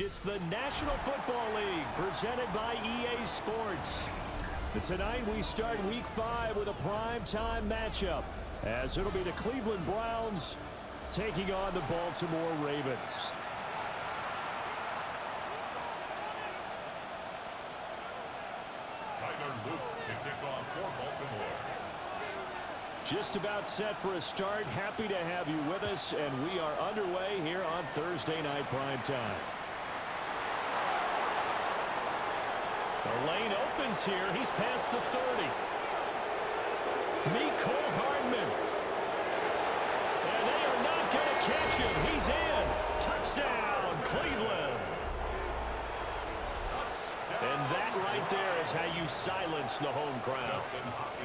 It's the National Football League presented by EA Sports. And tonight we start Week 5 with a primetime matchup, as it'll be the Cleveland Browns taking on the Baltimore Ravens. To kick off for Baltimore. Just about set for a start. Happy to have you with us, and we are underway here on Thursday Night Primetime. The lane opens here. He's past the 30. Mecole Hardman. And they are not going to catch him. He's in. Touchdown, Cleveland. And that right there is how you silence the home crowd.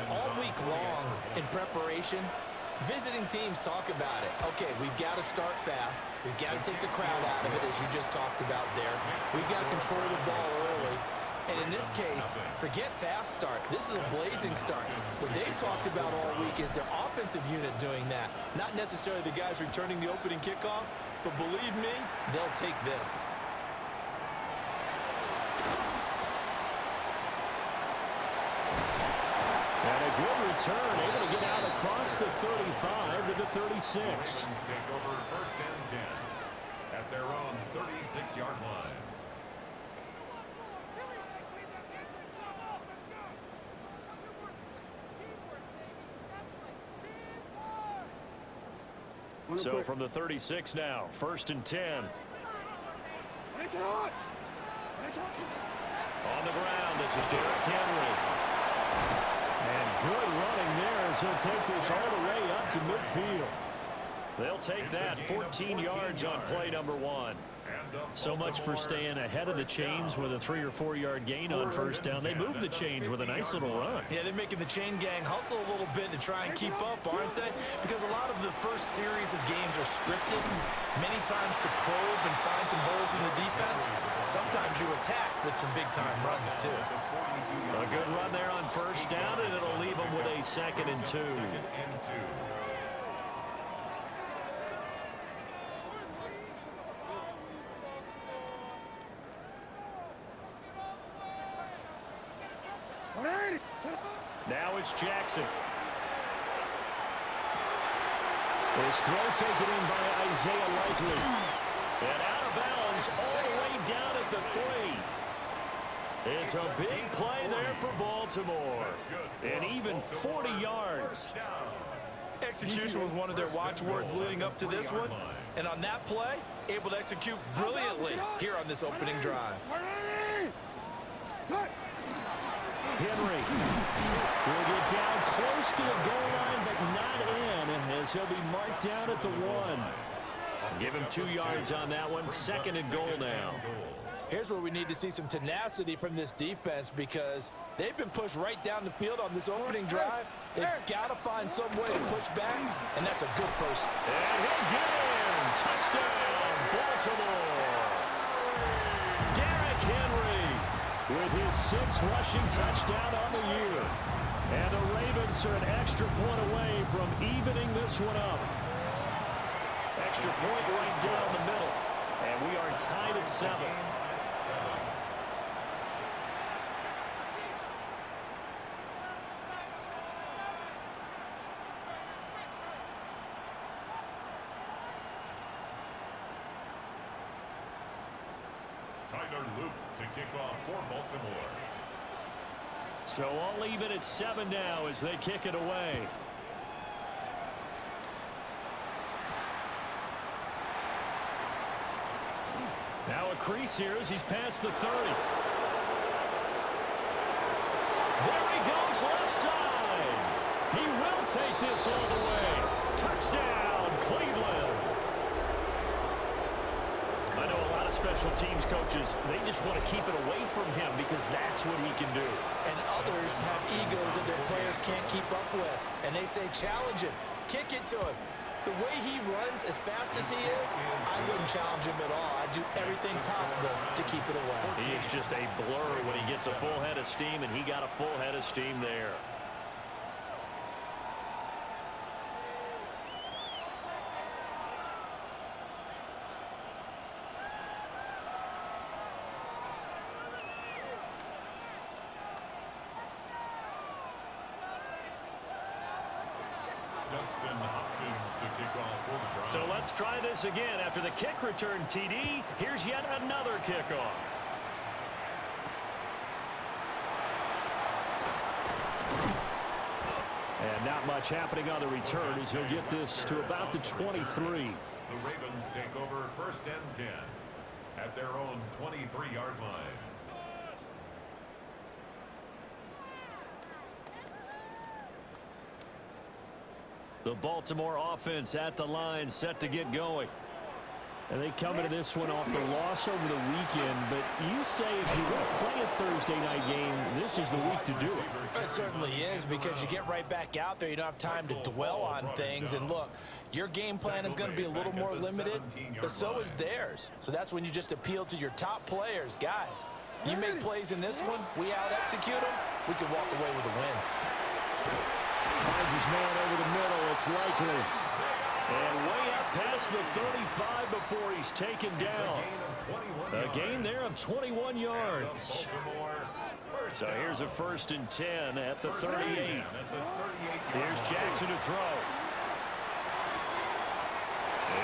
All week long in preparation, visiting teams talk about it. Okay, we've got to start fast. We've got to take the crowd out of it, as you just talked about there. We've got to control the ball early. And in this case, forget fast start. This is a blazing start. What they've talked about all week is their offensive unit doing that. Not necessarily the guys returning the opening kickoff, but believe me, they'll take this. And a good return, able to get out across the 35 to the 36. Take over first and 10 at their own 36-yard line. So from the 36 now, first and 10. On the ground, this is Derrick Henry. And good running there as he'll take this all the way up to midfield. They'll take that 14 yards on play number 1. So much for staying ahead of the chains with a 3 or 4 yard gain on first down. They move the chains with a nice little run. Yeah, they're making the chain gang hustle a little bit to try and keep up, aren't they? Because a lot of the first series of games are scripted, many times to probe and find some holes in the defense. Sometimes you attack with some big-time runs, too. A good run there on first down, and it'll leave them with a 2nd and 2. Now it's Jackson. His throw taken in by Isaiah Likely. And out of bounds all the way down at the 3. It's a big play there for Baltimore. And even 40 yards. Execution was one of their watchwords leading up to this one. And on that play, able to execute brilliantly here on this opening drive. Henry will get down close to the goal line, but not in, as he'll be marked down at the 1. Give him 2 yards on that one. 2nd and goal now. Here's where we need to see some tenacity from this defense, because they've been pushed right down the field on this opening drive. They've got to find some way to push back, and that's a good first. And he'll get in. Touchdown, Baltimore. Derrick Henry with his 6th rushing touchdown on the year. And the Ravens are an extra point away from evening this one up. Extra point right down the middle. And we are tied at 7. Tyler Luke to kick off for Baltimore. So all even at 7 now as they kick it away. Now a crease here as he's past the 30. There he goes left side. He will take this all the way. Touchdown, Cleveland. I know a lot of special teams coaches, they just want to keep it away from him because that's what he can do. And others have egos that their players can't keep up with. And they say, challenge him, kick it to him. The way he runs as fast as he is, I wouldn't challenge him at all. I'd do everything possible to keep it away. He is just a blur when he gets a full head of steam, and he got a full head of steam there. Dustin Hopkins to kick off for the Browns. So let's try this again. After the kick return TD, here's yet another kickoff. And not much happening on the return as he'll get this to about the 23. The Ravens take over 1st and 10 at their own 23-yard line. The Baltimore offense at the line, set to get going. And they come into this one off the loss over the weekend, but you say if you're going to play a Thursday night game, this is the week to do it. It certainly is, because you get right back out there. You don't have time to dwell on things. And look, your game plan is going to be a little more limited, but so is theirs. So that's when you just appeal to your top players. Guys, you make plays in this one, we out-execute them, we can walk away with a win. Finds his man over the middle. It's likely. And way up past the 35 before he's taken down. A gain there of 21 yards. So here's a 1st and 10 at the 38. Here's Jackson to throw.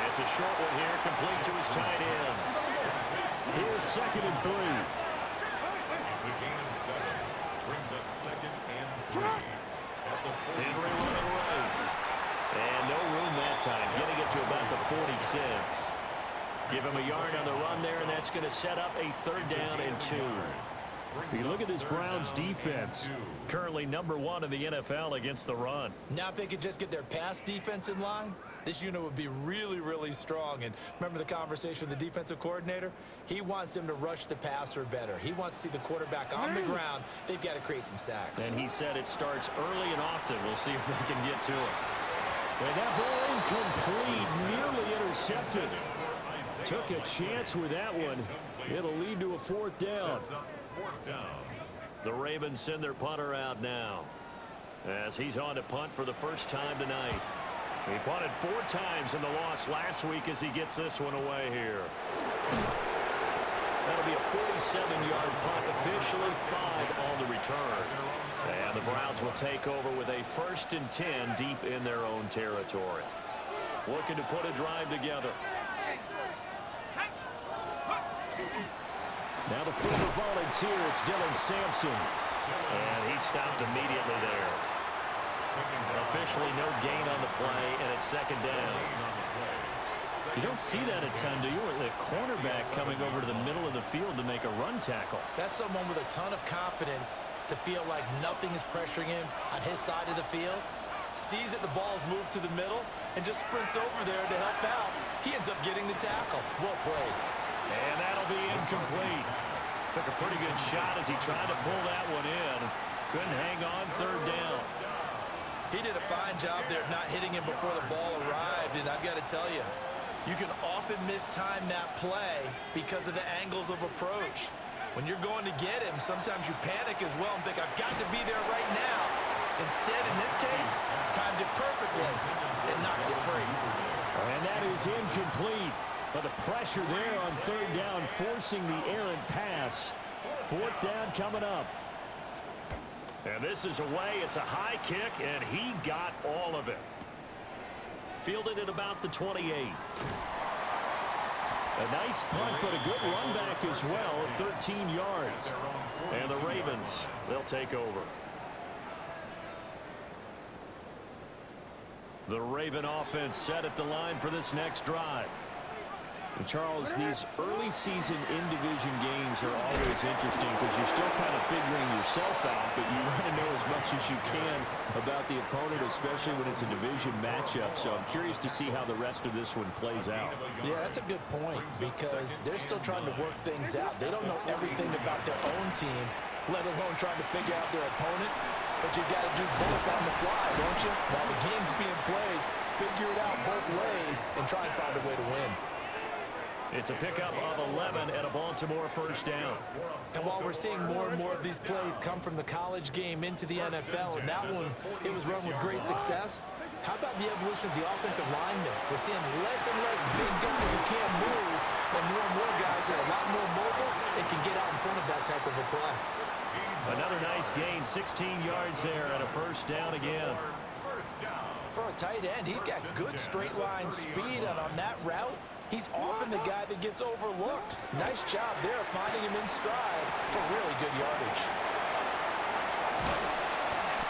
It's a short one here, complete to his tight end. Here's 2nd and 3. It's a gain of 7. Brings up 2nd and 3. Henry running right. And no room that time, getting it to about the 46. Give him a yard on the run there, and that's going to set up a 3rd down and 2. You look at this Browns defense, currently #1 in the NFL against the run. Now if they could just get their pass defense in line, this unit would be really, really strong. And remember the conversation with the defensive coordinator? He wants them to rush the passer better. He wants to see the quarterback on the ground. They've got to create some sacks. And he said it starts early and often. We'll see if they can get to it. And that ball incomplete, nearly intercepted. Took a chance with that one. It'll lead to a 4th down. The Ravens send their punter out now, as he's on to punt for the first time tonight. He punted 4 times in the loss last week as he gets this one away here. That'll be a 47-yard punt, officially 5 on the return. And the Browns will take over with a 1st and 10 deep in their own territory. Looking to put a drive together. Now the former volunteer, it's Dylan Sampson. And he stopped immediately there. Officially no gain on the play, and it's 2nd down. You don't see that a ton, do you? The cornerback coming over to the middle of the field to make a run tackle. That's someone with a ton of confidence to feel like nothing is pressuring him on his side of the field. Sees that the ball is moved to the middle and just sprints over there to help out. He ends up getting the tackle. Well played. And that'll be incomplete. Took a pretty good shot as he tried to pull that one in. Couldn't hang on 3rd down. He did a fine job there of not hitting him before the ball arrived, and I've got to tell you, you can often mistime that play because of the angles of approach. When you're going to get him, sometimes you panic as well and think, I've got to be there right now. Instead, in this case, timed it perfectly and knocked it free. And that is incomplete. But the pressure there on 3rd down, forcing the errant pass. 4th down coming up. And this is away. It's a high kick, and he got all of it. Fielded at about the 28. A nice punt, but a good run back as well, 13 yards. And the Ravens, they'll take over. The Raven offense set at the line for this next drive. And Charles, these early season in-division games are always interesting because you're still kind of figuring yourself out, but you want to know as much as you can about the opponent, especially when it's a division matchup. So I'm curious to see how the rest of this one plays out. Yeah, that's a good point because they're still trying to work things out. They don't know everything about their own team, let alone trying to figure out their opponent. But you've got to do both on the fly, don't you? While the game's being played, figure it out both ways and try and find a way to win. It's a pickup of 11 and a Baltimore 1st down. And while we're seeing more and more of these plays come from the college game into the NFL, and that one, it was run with great success, how about the evolution of the offensive linemen? We're seeing less and less big guys who can't move, and more guys who are a lot more mobile and can get out in front of that type of a play. Another nice gain, 16 yards there, and a 1st down again. First down. For a tight end, he's got good straight line speed, and on that route, he's often the guy that gets overlooked. Nice job there finding him in stride for really good yardage.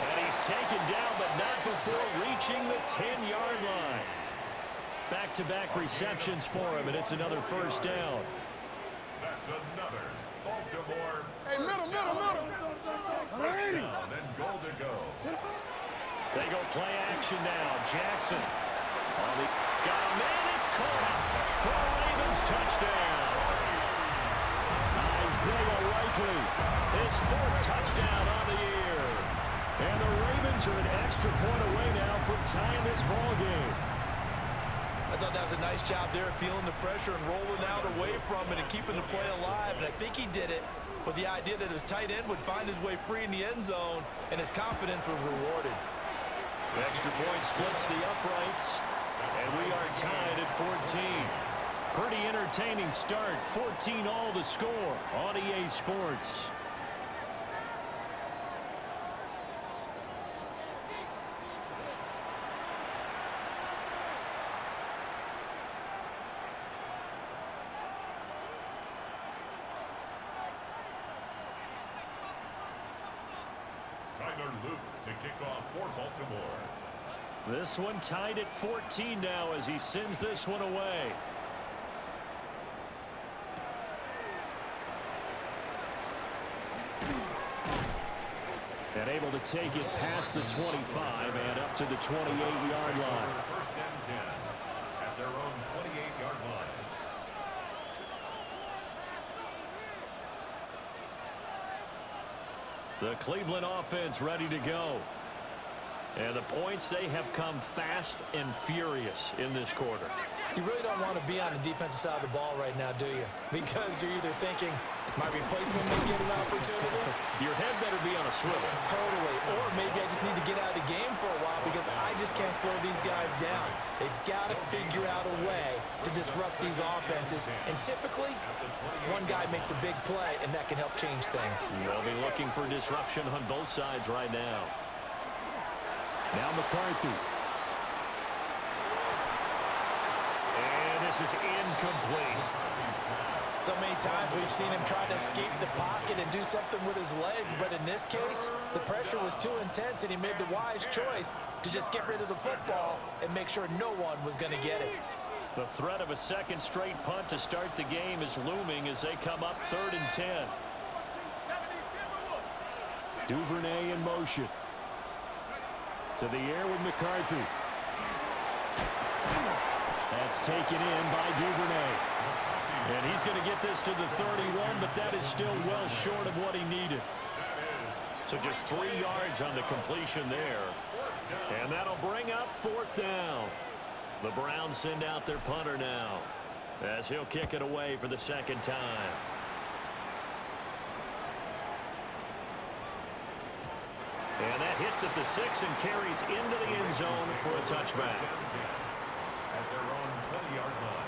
And he's taken down, but not before reaching the 10-yard line. Back-to-back receptions for him, and it's another first down. That's another Baltimore. Hey, middle. First down and goal to go. They go play action now. Jackson. Got a man. It's caught for a Ravens touchdown. Isaiah Likely, his 4th touchdown on the year. And the Ravens are an extra point away now from tying this ball game. I thought that was a nice job there, feeling the pressure and rolling out away from it and keeping the play alive. And I think he did it with the idea that his tight end would find his way free in the end zone, and his confidence was rewarded. The extra point splits the uprights, and we are tied at 14. Pretty entertaining start. 14 all the score on EA Sports. Tyler Luke to kick off for Baltimore. This one tied at 14 now as he sends this one away. And able to take it past the 25 and up to the 28-yard line. First and 10 at their own 28-yard line. The Cleveland offense ready to go. And the points, they have come fast and furious in this quarter. You really don't want to be on the defensive side of the ball right now, do you? Because you're either thinking, my replacement may get an opportunity. Your head better be on a swivel. Totally. Or maybe I just need to get out of the game for a while because I just can't slow these guys down. They've got to figure out a way to disrupt these offenses. And typically, one guy makes a big play, and that can help change things. They'll be looking for disruption on both sides right now. Now McCarthy. And this is incomplete. So many times we've seen him try to escape the pocket and do something with his legs, but in this case, the pressure was too intense, and he made the wise choice to just get rid of the football and make sure no one was going to get it. The threat of a second straight punt to start the game is looming as they come up 3rd and 10. Duvernay in motion. To the air with McCarthy. That's taken in by Duvernay. And he's going to get this to the 31, but that is still well short of what he needed. So just 3 yards on the completion there. And that'll bring up 4th down. The Browns send out their punter now as he'll kick it away for the 2nd time. And that hits at the 6 and carries into the end zone for a touchback. At their own 20-yard line.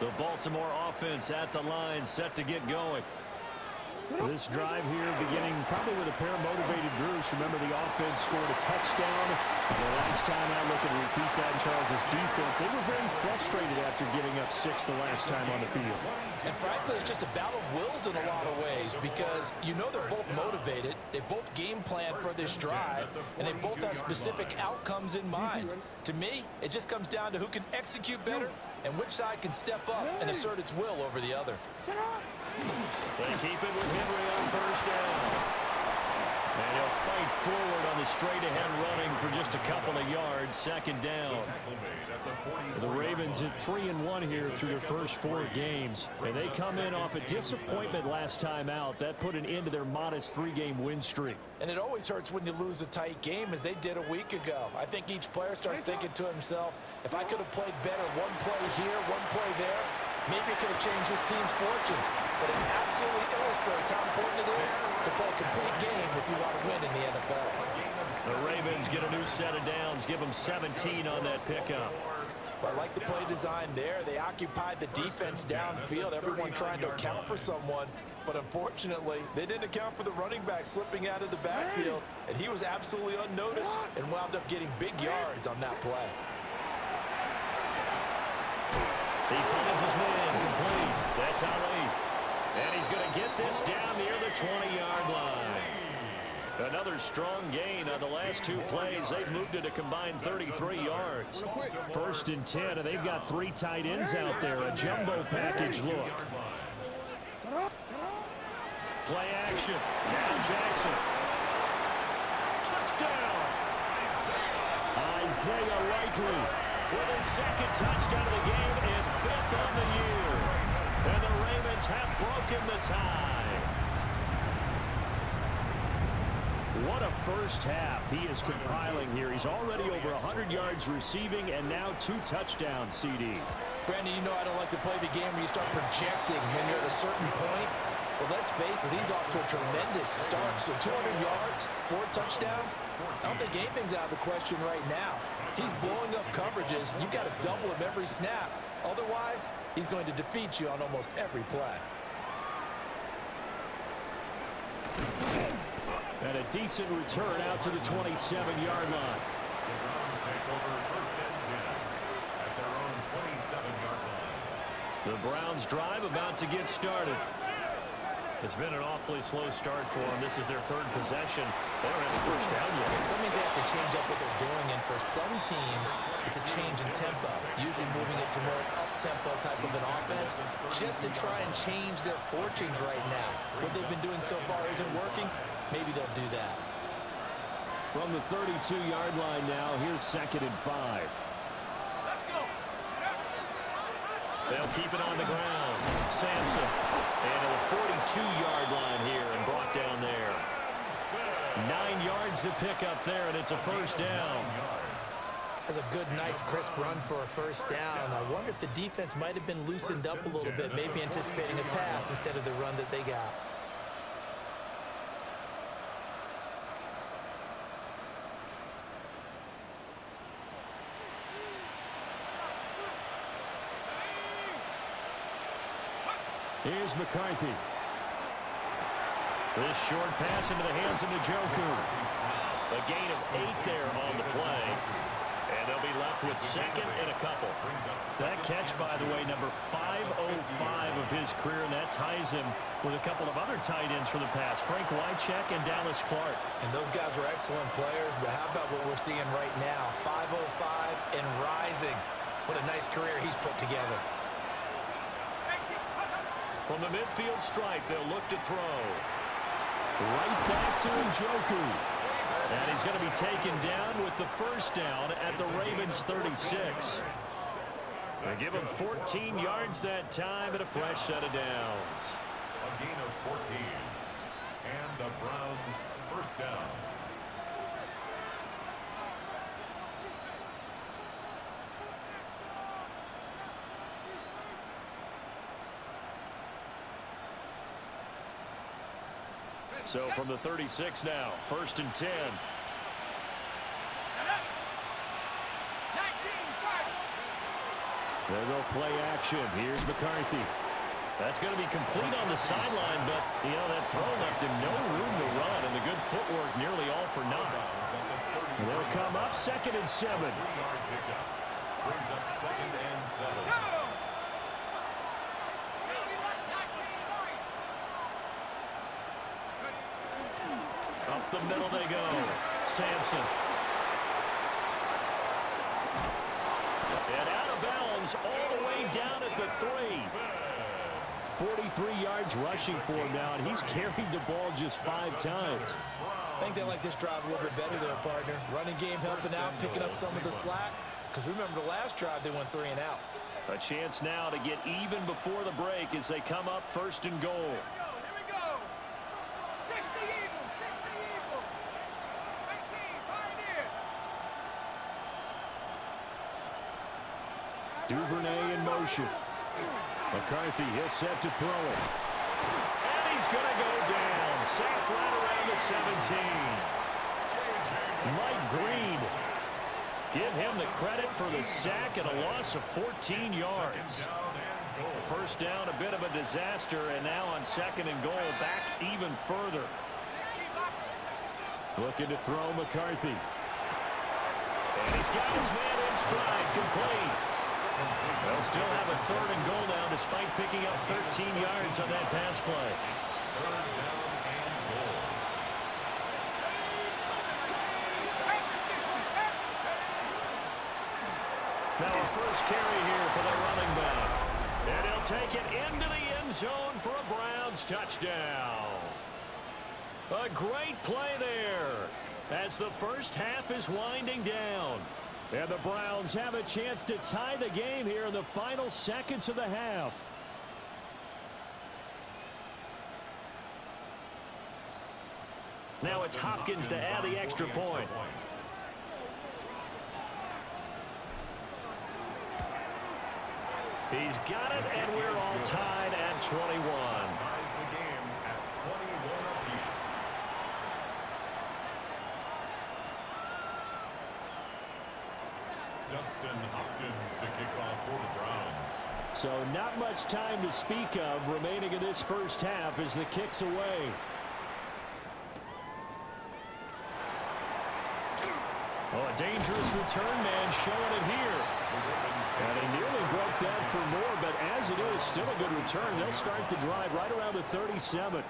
The Baltimore offense at the line, set to get going. This drive here beginning probably with a pair of motivated groups. Remember, the offense scored a touchdown. The last time I look and repeat that in Charles' defense, they were very frustrated after giving up 6 the last time on the field. And frankly, it's just a battle of wills in a lot of ways because you know they're both motivated, they both game plan for this drive, and they both have specific outcomes in mind. To me, it just comes down to who can execute better and which side can step up and assert its will over the other. They keep it with Henry on 1st down. And he'll fight forward on the straight-ahead running for just a couple of yards. 2nd down. The Ravens at 3-1 here through their first 4 games. And they come in off a disappointment last time out. That put an end to their modest 3-game win streak. And it always hurts when you lose a tight game, as they did a week ago. I think each player starts thinking to himself, if I could have played better one play here, one play there, maybe it could have changed this team's fortunes. but it absolutely illustrates how important it is to play a complete game if you want to win in the NFL. The Ravens get a new set of downs, give them 17 on that pickup. I like the play design there. They occupied the defense downfield, everyone trying to account for someone. But unfortunately, they didn't account for the running back slipping out of the backfield, and he was absolutely unnoticed and wound up getting big yards on that play. He finds his man complete. That's Ali. And he's going to get this down near the 20-yard line. Another strong gain on the last two plays. They've moved it a combined 33 yards. 1st and 10, and they've got 3 tight ends out there. A jumbo package look. Play action. Now Jackson. Touchdown. Isaiah Likely with his 2nd touchdown of the game and 5th on the year. And the Ravens have broken the tie. What a first half he is compiling here. He's already over 100 yards receiving and now 2 touchdowns, CD. Brandon, you know I don't like to play the game where you start projecting when you're at a certain point. Well, let's face it, he's off to a tremendous start. So 200 yards, 4 touchdowns. I don't think anything's out of the question right now. He's blowing up coverages. You've got to double him every snap. Otherwise, he's going to defeat you on almost every play. And a decent return out to the 27-yard line. The Browns take over 1st and 10 at their own 27-yard line. The Browns drive about to get started. It's been an awfully slow start for them. This is their 3rd possession. They don't have the 1st down yet. That means they have to change up what they're doing, and for some teams, it's a change in tempo, usually moving it to more up-tempo type of an offense, just to try and change their fortunes right now. What they've been doing so far isn't working. Maybe they'll do that. From the 32-yard line now, here's 2nd and 5. They'll keep it on the ground. Sampson. And a 42-yard line here and brought down there. 9 yards to pick up there, and it's a 1st down. That's a good, nice, crisp run for a 1st down. I wonder if the defense might have been loosened up a little bit, maybe anticipating a pass instead of the run that they got. Here's McCarthy. This short pass into the hands of Njoku. A gain of 8 there on the play. And they'll be left with 2nd and a couple. That catch, by the way, number 505 of his career, and that ties him with a couple of other tight ends for the past, Frank Wycheck and Dallas Clark. And those guys were excellent players, but how about what we're seeing right now? 505 and rising. What a nice career he's put together. From the midfield stripe, they'll look to throw. Right back to Njoku. And he's going to be taken down with the 1st down at the Ravens' 36. They give him 14 yards that time and a fresh set of downs. A gain of 14. And the Browns' 1st down. So from the 36 now, 1st and 10. They'll go play action. Here's McCarthy. That's going to be complete on the sideline, but, you know, that throw left him no room to run, and the good footwork nearly all for naught. They'll come up 2nd and 7. 3-yard pickup. Brings up 2nd and 7. Up the middle they go. Sampson. And out of bounds all the way down at the 3. 43 yards rushing for him now, and he's carried the ball just 5 times. I think they like this drive a little bit better there, partner. Running game helping out, picking up some of the slack. Because remember, the last drive they went 3 and out. A chance now to get even before the break as they come up 1st and goal. Duvernay in motion. McCarthy, he'll set to throw it. And he's going to go down. Sacked right around the 17. Mike Green. Give him the credit for the sack and a loss of 14 yards. First down, a bit of a disaster, and now on 2nd and goal, back even further. Looking to throw McCarthy. And he's got his man in stride, complete. They'll still have a 3rd and goal now despite picking up 13 yards on that pass play. Now a first carry here for the running back. And he'll take it into the end zone for a Browns touchdown. A great play there as the first half is winding down. And the Browns have a chance to tie the game here in the final seconds of the half. Now it's Hopkins to add the extra point. He's got it, and we're all tied at 21. Ties the game at 21 apiece. Justin Hopkins to kick off for the Browns. So not much time to speak of remaining in this first half as the kick's away. Oh, a dangerous return man showing it here. And he nearly broke that for more, but as it is, still a good return. They'll start the drive right around the 37.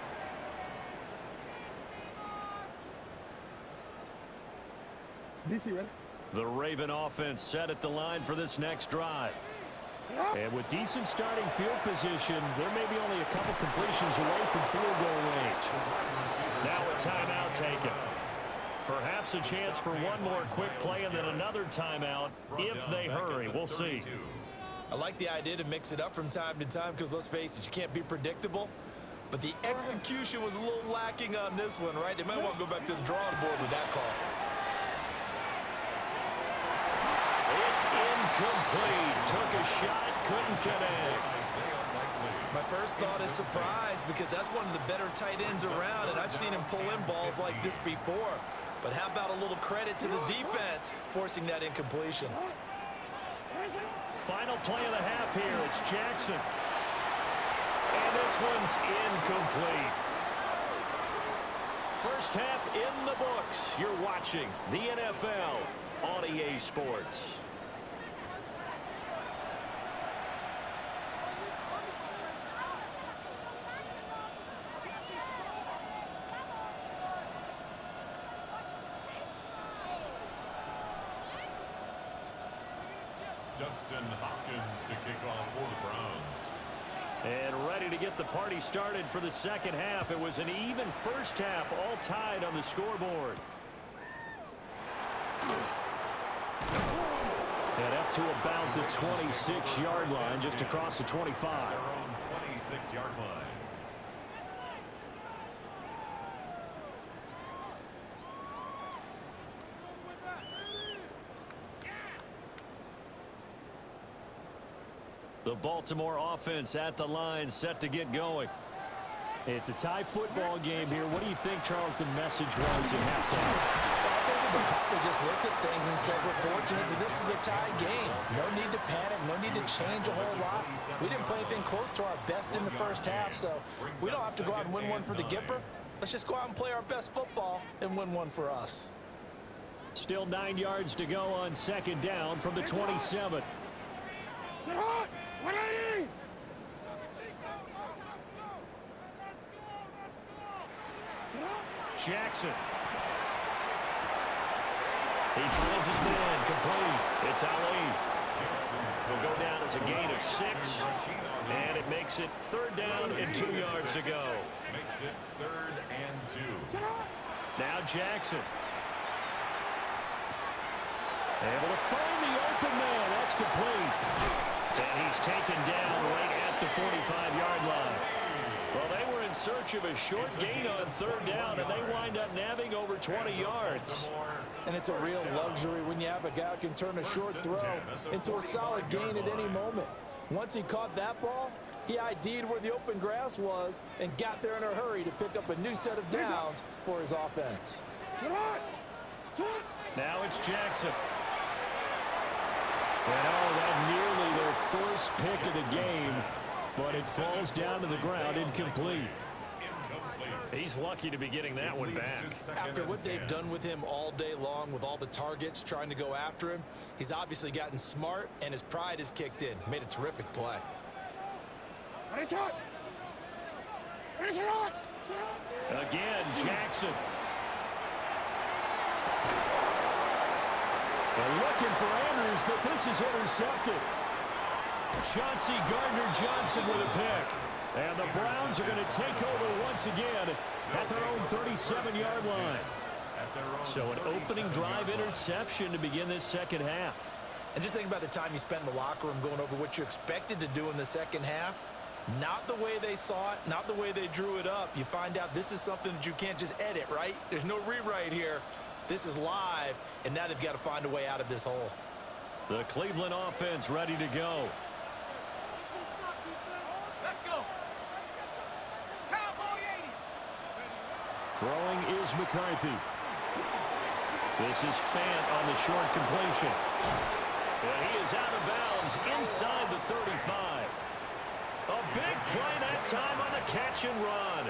DC, ready? The Raven offense set at the line for this next drive. And with decent starting field position, there may be only a couple completions away from field goal range. Now a timeout taken. Perhaps a chance for one more quick play and then another timeout if they hurry. We'll see. I like the idea to mix it up from time to time because, let's face it, you can't be predictable. But the execution was a little lacking on this one, right? They might want to go back to the drawing board with that call. It's incomplete. Took a shot, couldn't connect. My first thought is surprise because that's one of the better tight ends around, and I've seen him pull in balls like this before. But how about a little credit to the defense forcing that incompletion? Final play of the half here. It's Jackson. And this one's incomplete. First half in the books. You're watching the NFL on EA Sports. Justin Hopkins to kick off for the Browns. And ready to get the party started for the second half. It was an even first half, all tied on the scoreboard. And up to about the 26-yard line, just across the 25. Their own 26-yard line. The Baltimore offense at the line, set to get going. It's a tie football game here. What do you think, Charles, the message was at halftime? I think they probably just looked at things and said, we're fortunate that this is a tie game. No need to panic, no need to change a whole lot. We didn't play anything close to our best in the first half, so we don't have to go out and win one for the Gipper. Let's just go out and play our best football and win one for us. Still 9 yards to go on second down from the 27. Jackson. He finds his man, complete. It's Ali. Will go down as a gain of 6, and it makes it third down and 2 yards to go. Makes it 3rd and 2. Now Jackson. Able to find the open man. That's complete. And he's taken down right at the 45-yard line. Well, they were in search of a short gain on third down, and they wind up nabbing over 20 yards. And it's a real luxury when you have a guy who can turn a short throw into a solid gain at any moment. Once he caught that ball, He ID'd where the open grass was and got there in a hurry to pick up a new set of downs for his offense. Now it's Jackson. And that nearly their first pick of the game, but it falls down to the ground incomplete. He's lucky to be getting that one back. After what they've done with him all day long with all the targets trying to go after him, he's obviously gotten smart and his pride has kicked in. Made a terrific play. Again, Jackson. They're looking for Andrews, but this is intercepted. Chauncey Gardner-Johnson with a pick. And the Browns are going to take over once again at their own 37-yard line. So an opening drive interception to begin this second half. And just think about the time you spent in the locker room going over what you expected to do in the second half. Not the way they saw it, not the way they drew it up. You find out this is something that you can't just edit, right? There's no rewrite here. This is live, and now they've got to find a way out of this hole. The Cleveland offense ready to go. Let's go. Cowboy 80. Throwing is McCarthy. This is Fant on the short completion. And he is out of bounds inside the 35. A big play that time on the catch and run.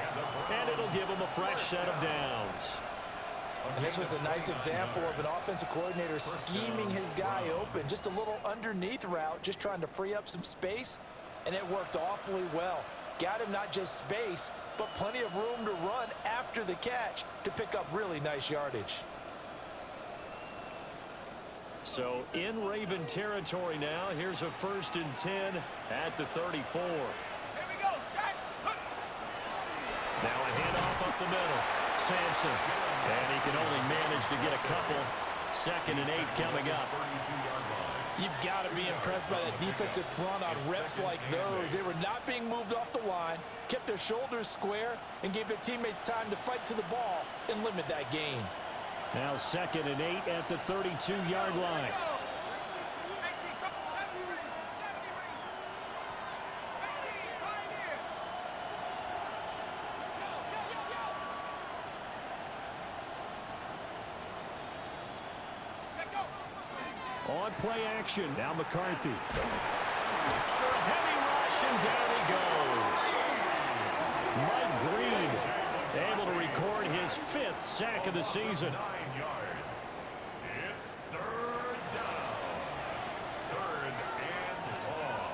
And it'll give him a fresh set of downs. And this was a nice example of an offensive coordinator scheming his guy open. Just a little underneath route, just trying to free up some space, and it worked awfully well. Got him not just space, but plenty of room to run after the catch to pick up really nice yardage. So in Raven territory now, here's a 1st and 10 at the 34. Here we go, Shaq. Now a handoff up the middle. Sampson. And he can only manage to get a couple. 2nd and 8 coming up. You've got to be impressed by that defensive front on reps like those. They were not being moved off the line, kept their shoulders square, and gave their teammates time to fight to the ball and limit that gain. Now 2nd and 8 at the 32-yard line. On play action, now McCarthy. Under a heavy rush, and down he goes. Mike Green able to record his 5th sack of the season. 9 yards. It's 3rd down. 3rd and long.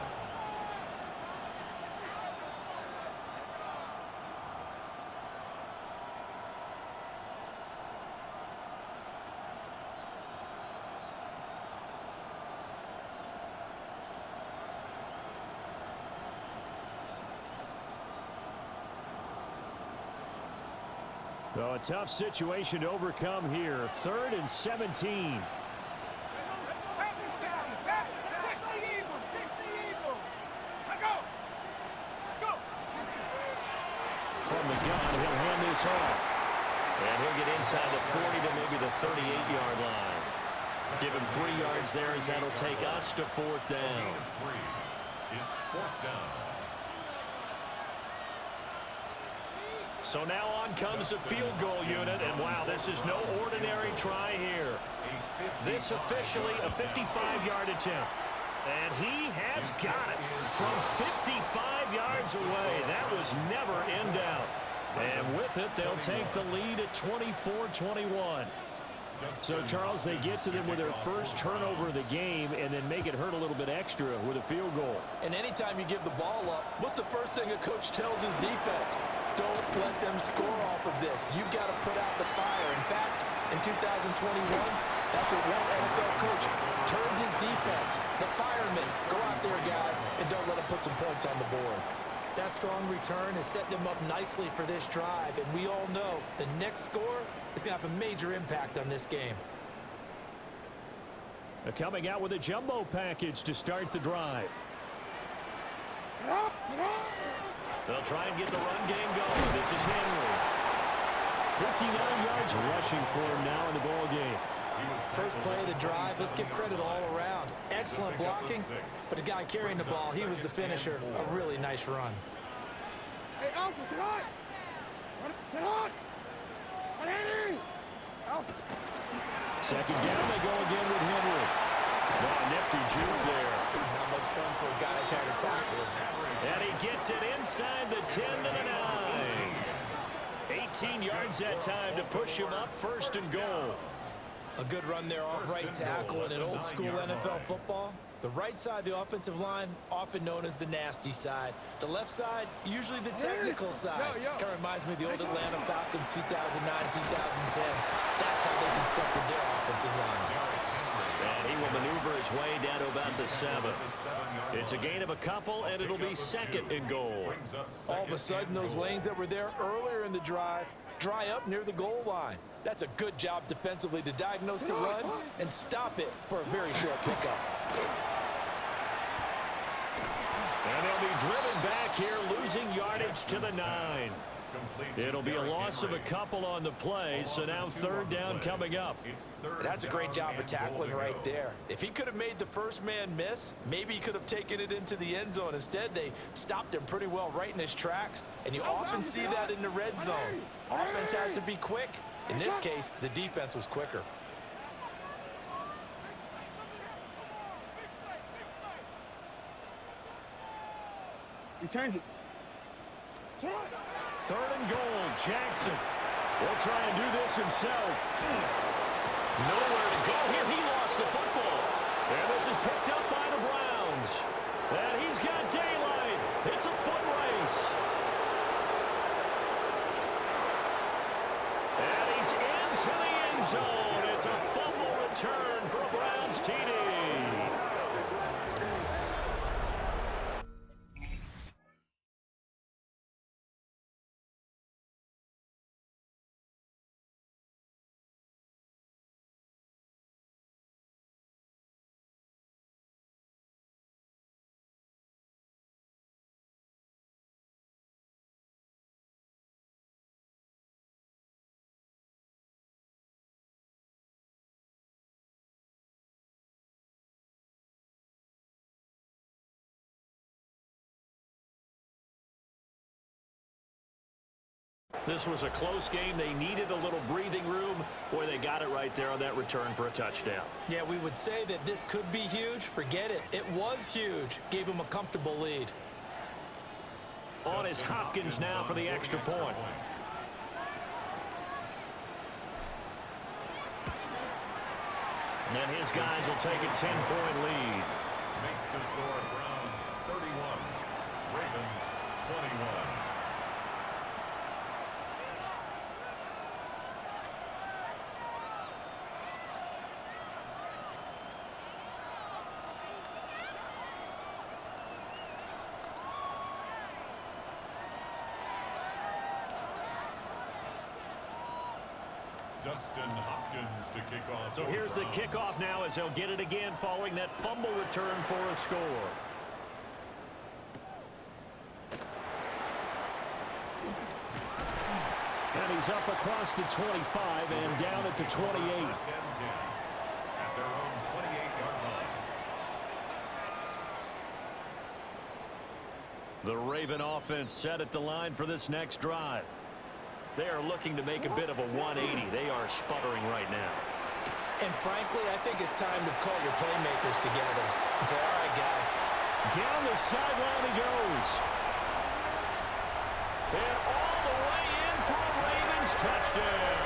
So a tough situation to overcome here. 3rd and 17. From the gun, he'll hand this off. And he'll get inside the 40 to maybe the 38-yard line. Give him 3 yards there as that'll take us to 4th down. It's 4th down. So now on comes the field goal unit, and wow, this is no ordinary try here. This officially a 55-yard attempt. And he has got it from 55 yards away. That was never in doubt. And with it, they'll take the lead at 24-21. So, Charles, they get to them with their first turnover of the game and then make it hurt a little bit extra with a field goal. And anytime you give the ball up, what's the first thing a coach tells his defense? Don't let them score off of this. You've got to put out the fire. In fact, in 2021, that's what one NFL coach turned his defense. The firemen. Go out there, guys, and don't let them put some points on the board. That strong return has set them up nicely for this drive, and we all know the next score is going to have a major impact on this game. They're coming out with a jumbo package to start the drive. They'll try and get the run game going. This is Henry. 59 yards rushing for him now in the ball game. First play of the drive, let's give credit all around. Excellent blocking, but the guy carrying the ball, he was the finisher. A really nice run. Hey, Alpha, sit hot! Sit hot! Henry! Alpha. Second down, they go again with Henry. Oh, nifty juke there. Not much fun for a guy trying to tackle him. And he gets it inside the 10 to the 9. 18 yards that time to push him up, first and goal. A good run there off right tackle in an old-school NFL football. The right side of the offensive line, often known as the nasty side. The left side, usually the technical side. Kind of reminds me of the old Atlanta Falcons 2009, 2010. That's how they constructed their offensive line. And he will maneuver his way down to about the 7. It's a gain of a couple, and it'll be second and goal. All of a sudden, those lanes that were there earlier in the drive dry up near the goal line. That's a good job defensively to diagnose the run and stop it for a very short pickup. And they'll be driven back here, losing yardage to the 9. It'll be a loss of a couple on the play, so now third down coming up. That's a great job of tackling right there. If he could have made the first man miss, maybe he could have taken it into the end zone. Instead, they stopped him pretty well right in his tracks, and you often see that in the red zone. Offense has to be quick. In this case, the defense was quicker. He changed it. Third and goal, Jackson. Will try and do this himself. Nowhere to go here. He lost the football. And this is picked up by the Browns. And he's got daylight. It's a foot race. And he's into the end zone. It's a fumble return for a Browns TD. This was a close game. They needed a little breathing room. Boy, they got it right there on that return for a touchdown. Yeah, we would say that this could be huge. Forget it. It was huge. Gave him a comfortable lead. On is Hopkins now for the extra point. And his guys will take a 10-point lead. Makes the score Browns 31, Ravens 21. Dustin Hopkins to kick off. So here's the kickoff now as they'll get it again following that fumble return for a score. And he's up across the 25 and down at the 28. First and 10 at their own 28-yard line. The Raven offense set at the line for this next drive. They are looking to make a bit of a 180. They are sputtering right now. And frankly, I think it's time to call your playmakers together and say, all right, guys. Down the sideline he goes. And all the way in for a Ravens touchdown.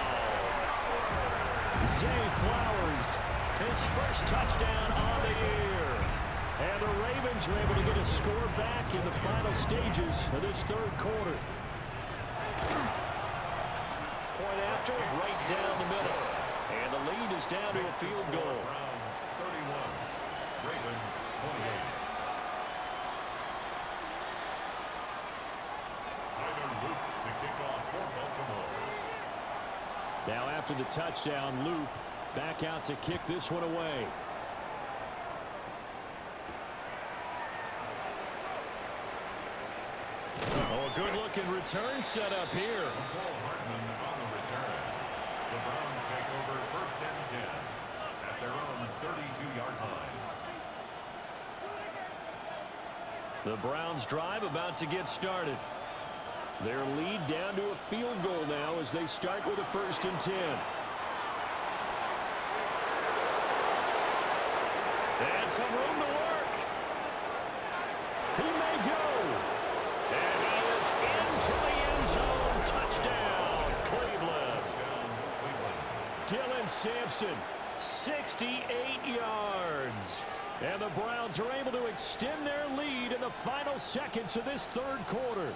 Zay Flowers, his first touchdown on the year. And the Ravens are able to get a score back in the final stages of this third quarter. Point after, right down the middle. And the lead is down to a field goal. Browns 31, Ravens 28. Tyler Luke to kick off for Baltimore. Now after the touchdown, Luke back out to kick this one away. Oh, a good-looking return set up here. Paul Hartman on the return. The Browns take over first and 10 at their own 32-yard line. The Browns drive about to get started. Their lead down to a field goal now as they start with a 1st and 10. And some room to work. He may go. And he is into the end zone. Touchdown, Cleveland. Dylan Sampson, 68 yards. And the Browns are able to extend their lead in the final seconds of this 3rd quarter.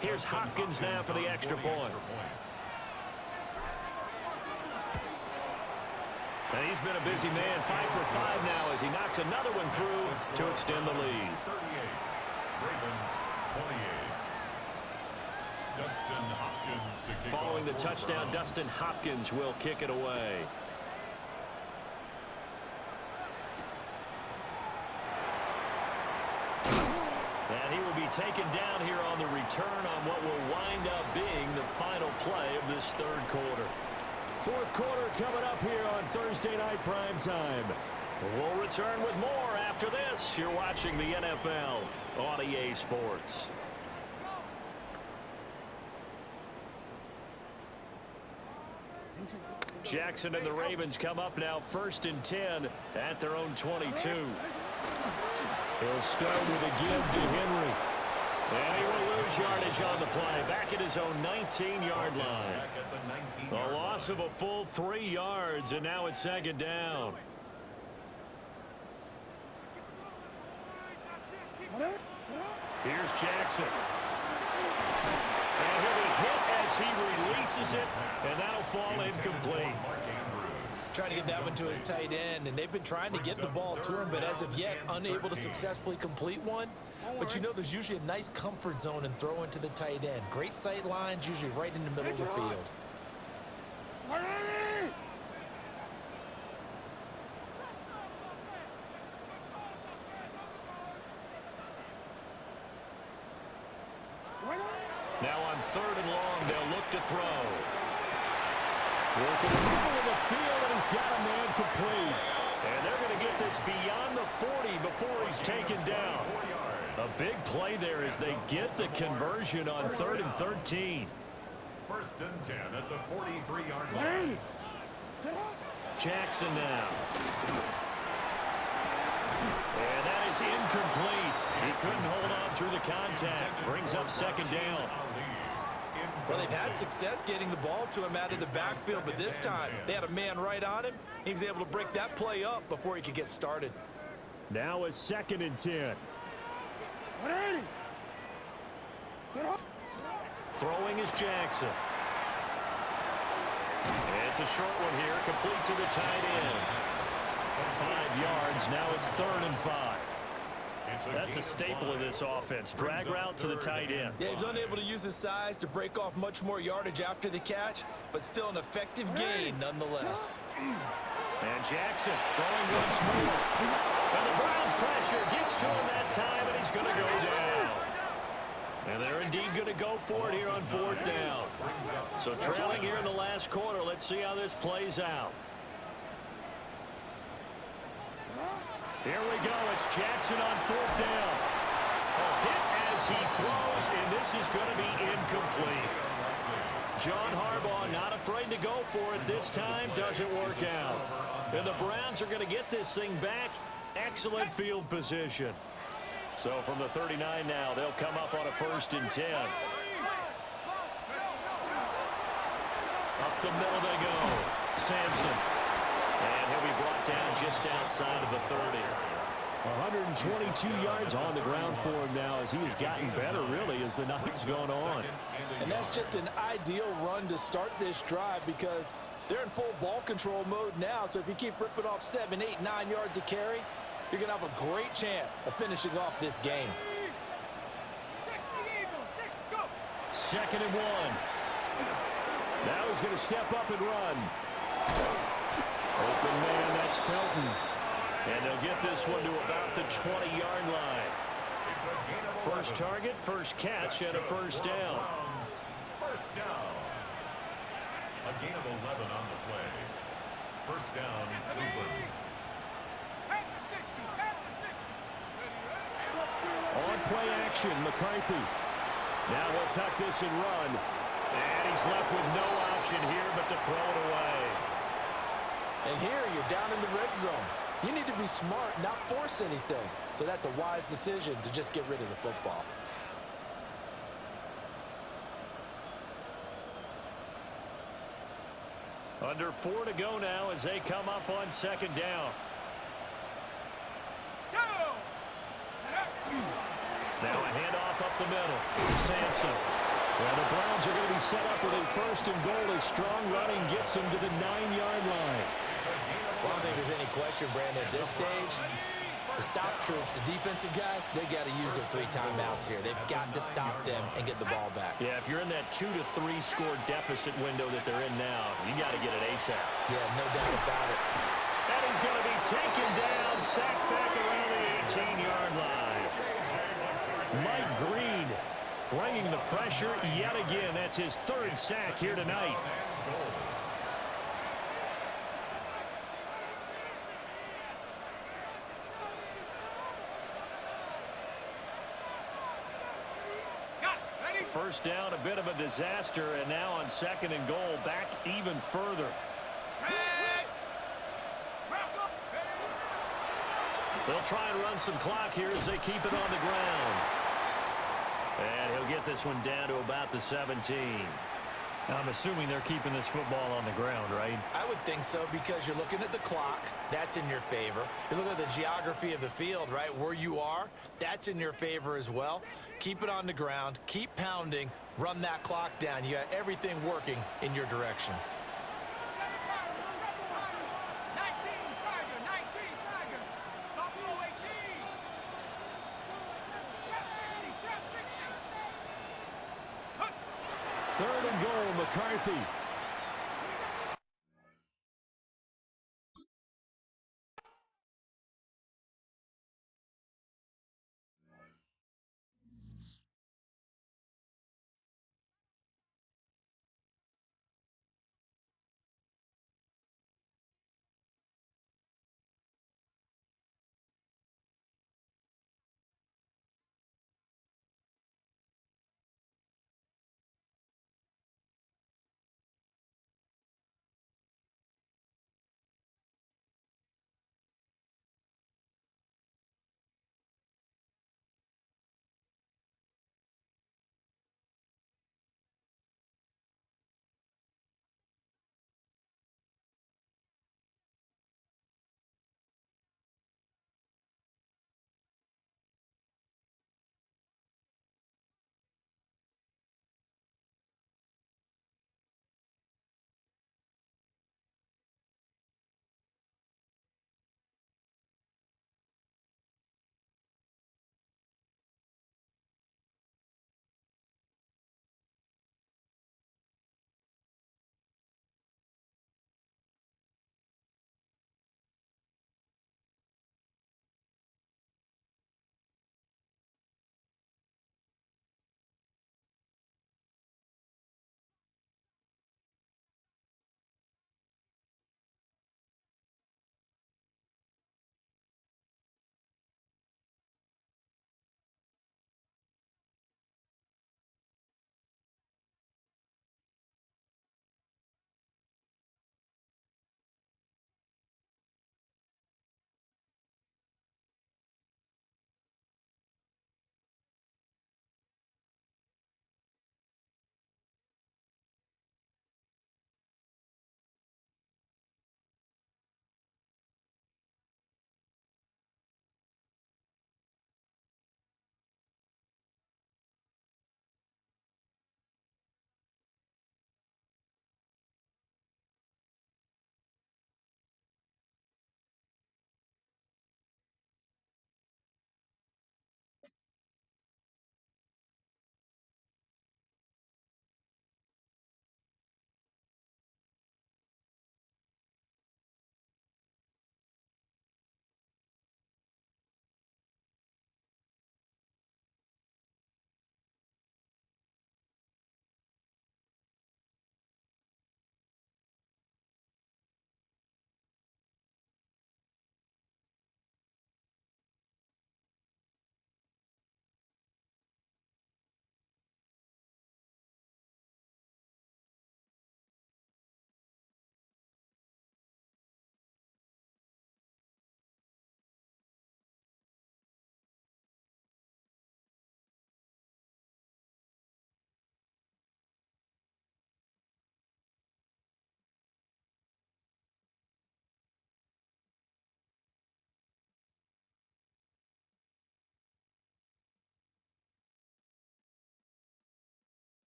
Here's Hopkins now for the extra point. And he's been a busy man, 5 for 5 now as he knocks another one through to extend the lead. 38. Ravens 28. Dustin Hopkins to kick Following the off touchdown, Dustin Hopkins will kick it away. And he will be taken down here on the return on what will wind up being the final play of this 3rd quarter. 4th quarter coming up here on Thursday Night Prime Time. We'll return with more after this. You're watching the NFL on EA Sports. Jackson and the Ravens come up now 1st and 10 at their own 22. He'll start with a give to Henry. And he will lose yardage on the play. Back at his own 19-yard line. A loss of a full 3 yards, and now it's 2nd down. Here's Jackson. And he'll be hit as he releases it, and that'll fall incomplete. Trying to get that one to his tight end, and they've been trying to get the ball to him, but as of yet, unable to successfully complete one. But you know, there's usually a nice comfort zone and throw into the tight end. Great sight lines, usually right in the middle of the field. Now on 3rd and long, they'll look to throw. Working in the middle of the field, and he's got a man complete. And they're going to get this beyond the 40 before he's taken down. A big play there as they get the conversion on 3rd and 13. 1st and 10 at the 43-yard line. Jackson now. And that is incomplete. He couldn't hold on through the contact. Brings up 2nd down. Well, they've had success getting the ball to him out of the backfield, but this time they had a man right on him. He was able to break that play up before he could get started. Now a 2nd and 10. Throwing is Jackson. And it's a short one here, complete to the tight end. 5 yards, now it's 3rd and 5. That's a staple of this offense. Drag route to the tight end. Yeah, he's unable to use his size to break off much more yardage after the catch, but still an effective gain nonetheless. And Jackson throwing once more. And the Browns pressure gets to him that time, and he's going to go down. And they're indeed going to go for it here on 4th down. So trailing here in the last quarter, let's see how this plays out. Here we go. It's Jackson on 4th down. A hit as he throws, and this is going to be incomplete. John Harbaugh not afraid to go for it this time. Doesn't work out. And the Browns are going to get this thing back. Excellent field position. So from the 39 now, they'll come up on a 1st and 10. Up the middle they go. Sampson. And he'll be brought down just outside of the 30. 122 yards on the ground for him now as he has gotten better, really, as the night's gone on. And that's just an ideal run to start this drive because they're in full ball control mode now. So if you keep ripping off 7, 8, 9 yards of carry, you're going to have a great chance of finishing off this game. 2nd and 1. Now he's going to step up and run. Open man, that's Felton. And they'll get this one to about the 20-yard line. First target, first catch, and a 1st down. 1st down. A gain of 11 on the play. First down, Cleveland. Head to 60. Head to 60. Ready, ready. On play action, McCarthy. Now he'll tuck this and run. And he's left with no option here but to throw it away. And here you're down in the red zone. You need to be smart, not force anything. So that's a wise decision to just get rid of the football. Under 4 to go now as they come up on second down. Go! Now a handoff up the middle. Sampson. Well, the Browns are going to be set up with a first and goal as strong running gets them to the 9-yard line. Well, I don't think there's any question, Brandon, at this stage. The stop troops, the defensive guys, they got to use their 3 timeouts here. They've got to stop them and get the ball back. Yeah, if you're in that 2 to 3 score deficit window that they're in now, you got to get it ASAP. Yeah, no doubt about it. And he's going to be taken down, sacked back around the 18-yard line. Mike Green bringing the pressure yet again. That's his 3rd sack here tonight. First down, a bit of a disaster, and now on second and goal, back even further. They'll try and run some clock here as they keep it on the ground. And he'll get this one down to about the 17. Now, I'm assuming they're keeping this football on the ground, right? I would think so because you're looking at the clock. That's in your favor. You look at the geography of the field, right, where you are. That's in your favor as well. Keep it on the ground. Keep pounding. Run that clock down. You got everything working in your direction. 19 Tiger. Buffalo 18. Trap 60. Third and goal, McCarthy.